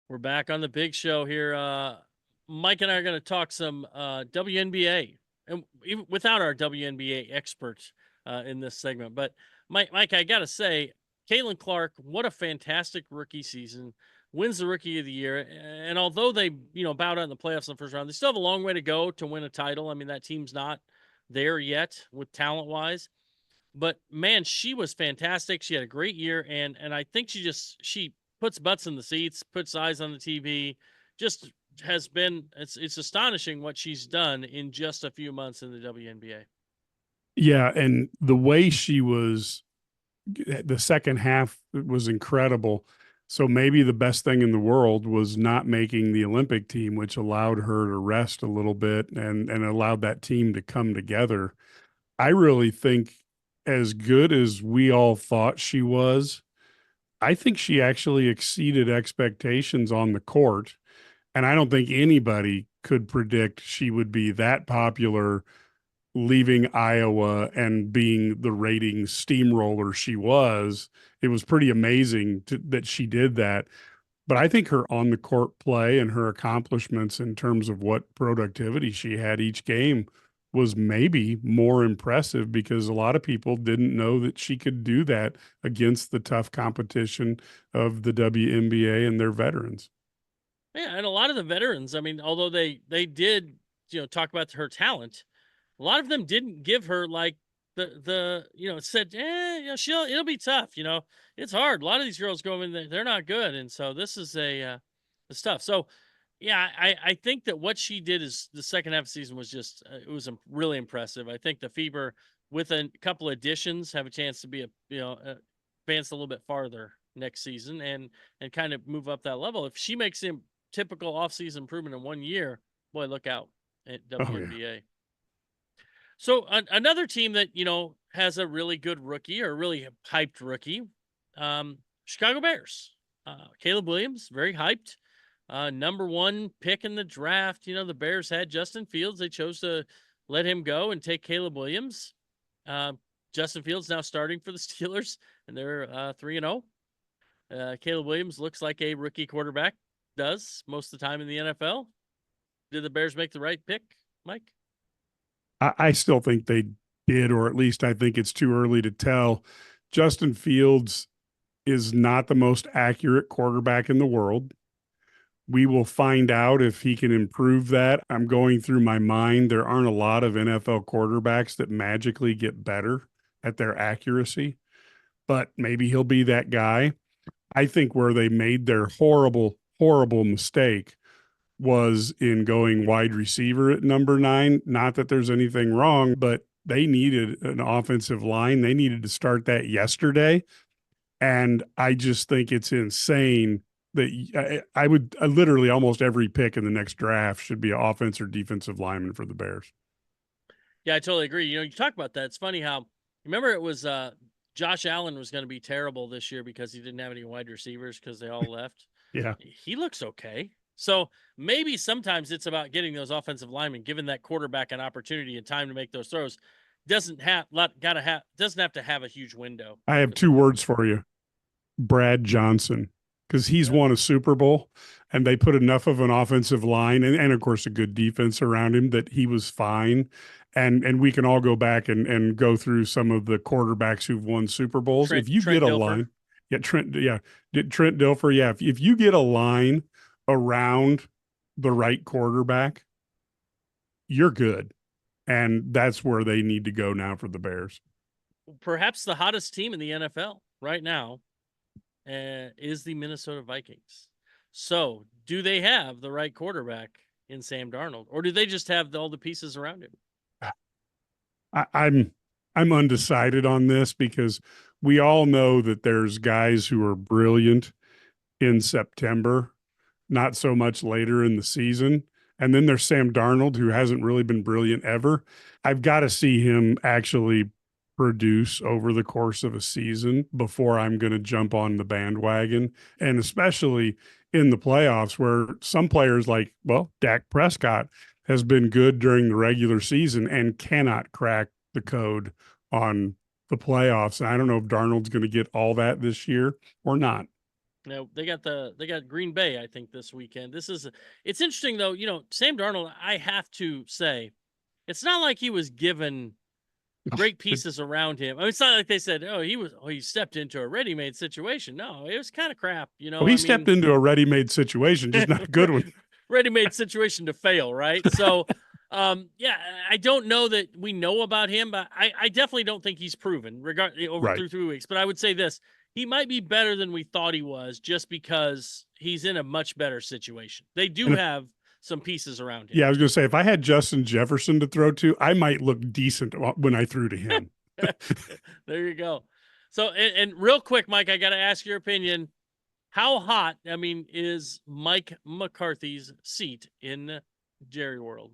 We're back on the big show here. Mike and I are going to talk some WNBA, and even without our WNBA expert in this segment. But Mike, I got to say, Caitlin Clark, what a fantastic rookie season! Wins the Rookie of the Year, and although they bowed out in the playoffs in the first round, they still have a long way to go to win a title. I mean, that team's not there yet with talent wise. But man, she was fantastic. She had a great year, and I think she puts butts in the seats, puts eyes on the TV. Just has been it's astonishing what she's done in just a few months in the WNBA. Yeah, and the way she was, the second half was incredible. So maybe the best thing in the world was not making the Olympic team, which allowed her to rest a little bit and allowed that team to come together. I really think as good as we all thought she was, I think she actually exceeded expectations on the court. And I don't think anybody could predict she would be that popular leaving Iowa and being the ratings steamroller she was. It was pretty amazing that she did that. But I think her on the court play and her accomplishments in terms of what productivity she had each game was maybe more impressive because a lot of people didn't know that she could do that against the tough competition of the WNBA and their veterans. Yeah, and a lot of the veterans, I mean, although they did talk about her talent, a lot of them didn't give her like the said, it'll be tough. It's hard. A lot of these girls go in there, they're not good, and so this is it's tough. So yeah, I think that what she did is the second half of the season was just it was really impressive. I think the Fever with a couple additions have a chance to be advance a little bit farther next season and kind of move up that level. If she makes him typical offseason improvement in 1 year, boy, look out at Oh yeah. WNBA. So another team that has a really good rookie or really hyped rookie, Chicago Bears. Caleb Williams, very hyped. Number one pick in the draft. The Bears had Justin Fields. They chose to let him go and take Caleb Williams. Justin Fields now starting for the Steelers, and they're 3-0. Caleb Williams looks like a rookie quarterback does most of the time in the NFL. Did the Bears make the right pick, Mike? I still think they did, or at least I think it's too early to tell. Justin Fields is not the most accurate quarterback in the world. We will find out if he can improve that. I'm going through my mind. There aren't a lot of NFL quarterbacks that magically get better at their accuracy, but maybe he'll be that guy. I think where they made their horrible, horrible mistake was in going wide receiver at number 9. Not that there's anything wrong, but they needed an offensive line. They needed to start that yesterday. And I just think it's insane that I would literally almost every pick in the next draft should be an offense or defensive lineman for the Bears. Yeah, I totally agree. You talk about that. It's funny how remember it was Josh Allen was going to be terrible this year because he didn't have any wide receivers because they all left. Yeah. He looks okay. So maybe sometimes it's about getting those offensive linemen, giving that quarterback an opportunity and time to make those throws. Doesn't have to have a huge window. I have two words for you. Brad Johnson, because he's Yeah. won a Super Bowl and they put enough of an offensive line and of course a good defense around him that he was fine. And we can all go back and go through some of the quarterbacks who've won Super Bowls. If you Trent get a Dilfer. line, Trent Dilfer, yeah. If you get a line around the right quarterback, you're good. And that's where they need to go now for the Bears. Perhaps the hottest team in the NFL right now is the Minnesota Vikings. So, do they have the right quarterback in Sam Darnold, or do they just have all the pieces around him? I'm undecided on this because we all know that there's guys who are brilliant in September, not so much later in the season. And then there's Sam Darnold, who hasn't really been brilliant ever. I've got to see him actually produce over the course of a season before I'm going to jump on the bandwagon. And especially in the playoffs, where some players like, well, Dak Prescott has been good during the regular season and cannot crack the code on the playoffs. And I don't know if Darnold's going to get all that this year or not. Now they got Green Bay, I think, this weekend. It's interesting though. Sam Darnold. I have to say, it's not like he was given great pieces around him. I mean, it's not like they said, "Oh, he stepped into a ready-made situation." No, it was kind of crap. Oh, he stepped into a ready-made situation, just not a good one. Ready-made situation to fail, right? So, yeah, I don't know that we know about him, but I definitely don't think he's proven over Right. through 3 weeks. But I would say this: he might be better than we thought he was, just because he's in a much better situation. They do have some pieces around him. Yeah, I was going to say, if I had Justin Jefferson to throw to, I might look decent when I threw to him. There you go. So, and real quick, Mike, I got to ask your opinion. How hot, I mean, is Mike McCarthy's seat in Jerry World?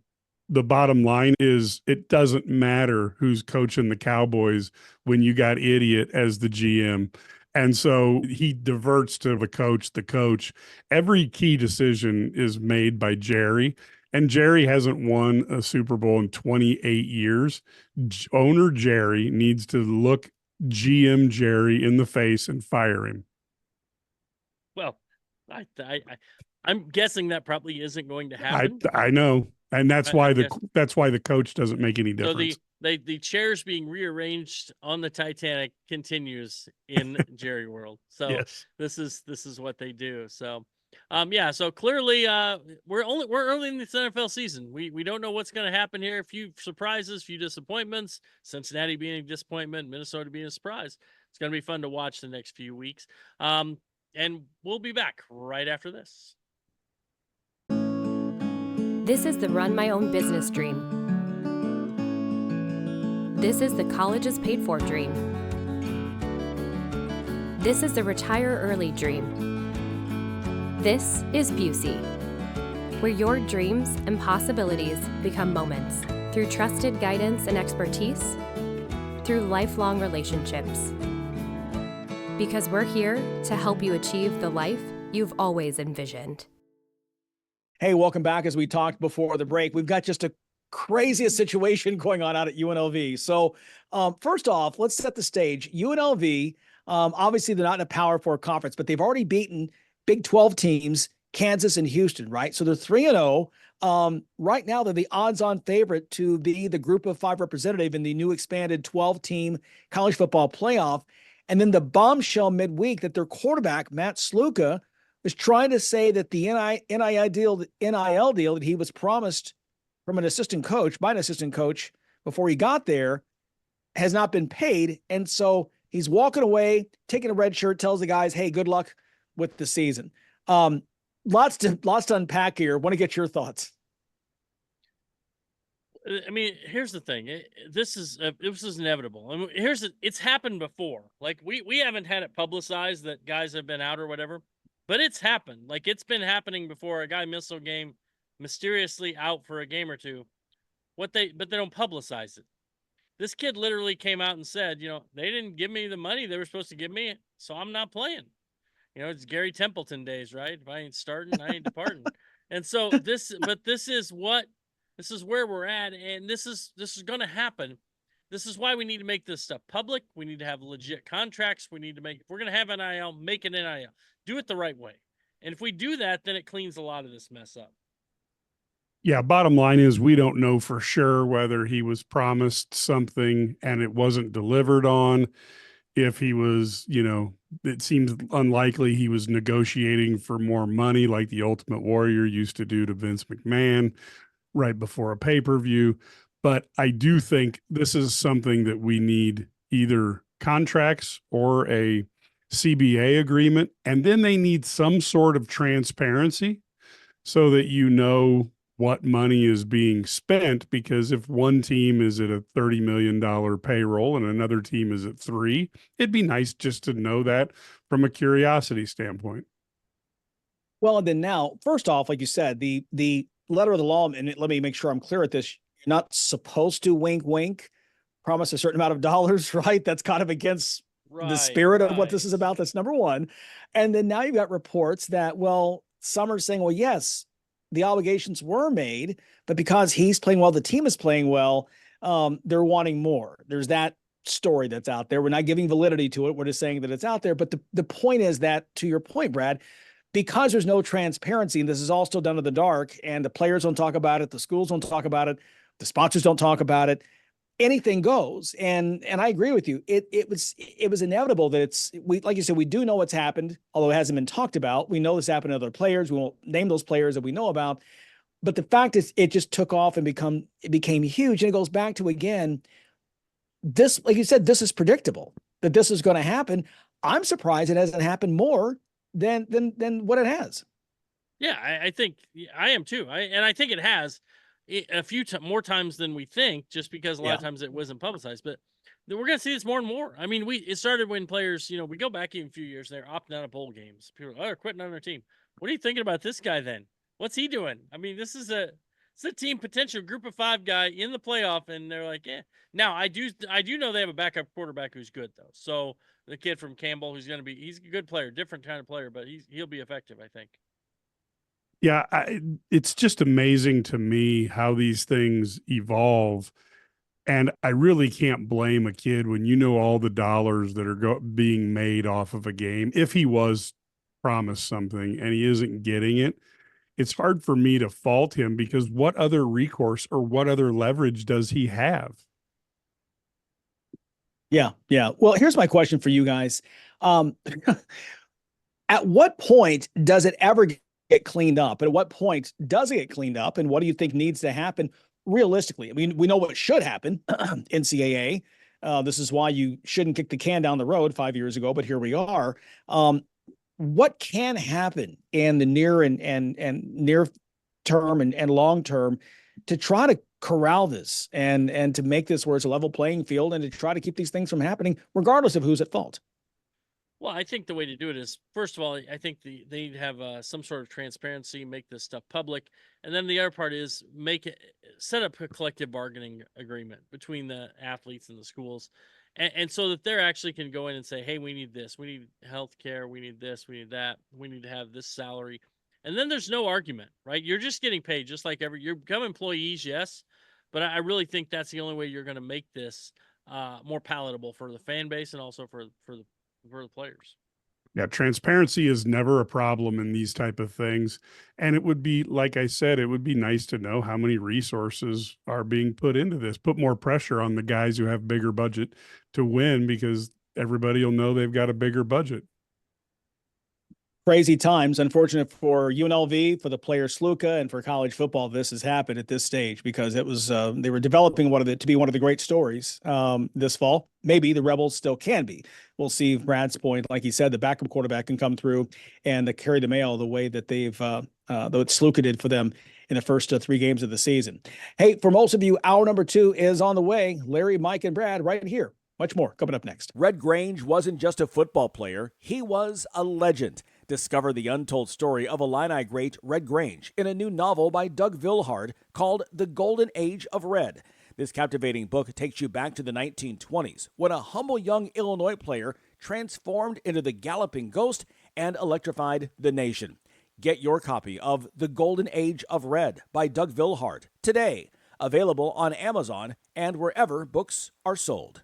The bottom line is it doesn't matter who's coaching the Cowboys when you got idiot as the GM. And so he diverts to the coach. Every key decision is made by Jerry. And Jerry hasn't won a Super Bowl in 28 years. Owner Jerry needs to look GM Jerry in the face and fire him. Well, I'm guessing that probably isn't going to happen. I know. And that's why the coach doesn't make any difference. So the chairs being rearranged on the Titanic continues in Jerry World. So yes. this is what they do. So yeah, so clearly we're early in this NFL season. We don't know what's going to happen here. A few surprises, few disappointments. Cincinnati being a disappointment, Minnesota being a surprise. It's going to be fun to watch the next few weeks. And we'll be back right after this. This is the Run My Own Business dream. This is the colleges paid for dream. This is the retire early dream. This is Busey, where your dreams and possibilities become moments through trusted guidance and expertise, through lifelong relationships. Because we're here to help you achieve the life you've always envisioned. Hey, welcome back. As we talked before the break, we've got just a craziest situation going on out at UNLV. So first off, let's set the stage. UNLV, obviously they're not in a Power 4 conference, but they've already beaten Big 12 teams, Kansas and Houston, right? So they're 3-0. Right now, they're the odds-on favorite to be the Group of 5 representative in the new expanded 12-team college football playoff. And then the bombshell midweek that their quarterback, Matt Sluka, was trying to say that the NIL deal that he was promised from an assistant coach, by an assistant coach before he got there, has not been paid. And so he's walking away, taking a red shirt, tells the guys, hey, good luck with the season. Lots to unpack here. Want to get your thoughts. I mean, here's the thing. This is inevitable. I mean, it's happened before. Like we haven't had it publicized that guys have been out or whatever, but it's happened. Like it's been happening before. A guy missed a game, mysteriously out for a game or two. But they don't publicize it. This kid literally came out and said, they didn't give me the money they were supposed to give me, so I'm not playing. It's Gary Templeton days, right? If I ain't starting, I ain't departing. And so this is where we're at, and this is going to happen. This is why we need to make this stuff public. We need to have legit contracts. If we're going to have NIL, make an NIL. Do it the right way. And if we do that, then it cleans a lot of this mess up. Yeah, bottom line is we don't know for sure whether he was promised something and it wasn't delivered on. If he was, it seems unlikely he was negotiating for more money like the Ultimate Warrior used to do to Vince McMahon right before a pay-per-view. But I do think this is something that we need, either contracts or a CBA agreement. And then they need some sort of transparency so that what money is being spent, because if one team is at a $30 million payroll and another team is at $3 million, it'd be nice just to know that from a curiosity standpoint. Well, and then now, first off, like you said, the letter of the law, and let me make sure I'm clear at this, you're not supposed to wink, promise a certain amount of dollars, right? That's kind of against the spirit of what this is about. That's number one. And then now you've got reports that, some are saying, yes, the obligations were made, but because he's playing well, the team is playing well, they're wanting more. There's that story that's out there. We're not giving validity to it. We're just saying that it's out there. But the point is that, to your point, Brad, because there's no transparency and this is all still done in the dark and the players don't talk about it, the schools don't talk about it, the sponsors don't talk about it, anything goes. And I agree with you. It was inevitable that we, like you said, we do know what's happened, although it hasn't been talked about. We know this happened to other players. We won't name those players that we know about. But the fact is it just took off and it became huge. And it goes back to, again, this, like you said, this is predictable that this is going to happen. I'm surprised it hasn't happened more than what it has. Yeah, I think I am too. I think it has a few more times than we think, just because a lot of times it wasn't publicized. But we're going to see this more and more. I mean, it started when players, we go back even a few years, they're opting out of bowl games. People are quitting on their team. What are you thinking about this guy then? What's he doing? I mean, it's a team potential group of 5 guy in the playoff, and they're like, yeah. Now I do know they have a backup quarterback who's good though. So the kid from Campbell, he's a good player, different kind of player, but he'll be effective, I think. Yeah, it's just amazing to me how these things evolve. And I really can't blame a kid when you know all the dollars that are being made off of a game. If he was promised something and he isn't getting it, it's hard for me to fault him, because what other recourse or what other leverage does he have? Yeah. Well, here's my question for you guys. At what point does it ever get cleaned up? At what point does it get cleaned up? And what do you think needs to happen realistically? I mean, we know what should happen, NCAA. This is why you shouldn't kick the can down the road 5 years ago, but here we are. What can happen in the near and near term and long term to try to corral this and to make this where it's a level playing field and to try to keep these things from happening, regardless of who's at fault? Well, I think the way to do it is, first of all, I think they need to have some sort of transparency, make this stuff public. And then the other part is set up a collective bargaining agreement between the athletes and the schools. And so that they actually can go in and say, hey, we need this, we need health care, we need this, we need that, we need to have this salary. And then there's no argument, right? You're just getting paid just like you become employees, yes. But I really think that's the only way you're going to make this more palatable for the fan base and also for the players. Yeah, transparency is never a problem in these type of things. And it would be, like I said, it would be nice to know how many resources are being put into this. Put more pressure on the guys who have bigger budget to win, because everybody will know they've got a bigger budget. Crazy times. Unfortunate for UNLV, for the player Sluka, and for college football. This has happened at this stage because it was they were developing to be one of the great stories this fall. Maybe the Rebels still can be. We'll see. Brad's point, like he said, the backup quarterback can come through and carry the mail the way that they've though Sluka did for them in the first 3 games of the season. Hey, for most of you, hour number 2 is on the way. Larry, Mike, and Brad right here. Much more coming up next. Red Grange wasn't just a football player. He was a legend. Discover the untold story of Illini great Red Grange in a new novel by Doug Vilhard called The Golden Age of Red. This captivating book takes you back to the 1920s when a humble young Illinois player transformed into the galloping ghost and electrified the nation. Get your copy of The Golden Age of Red by Doug Vilhard today. Available on Amazon and wherever books are sold.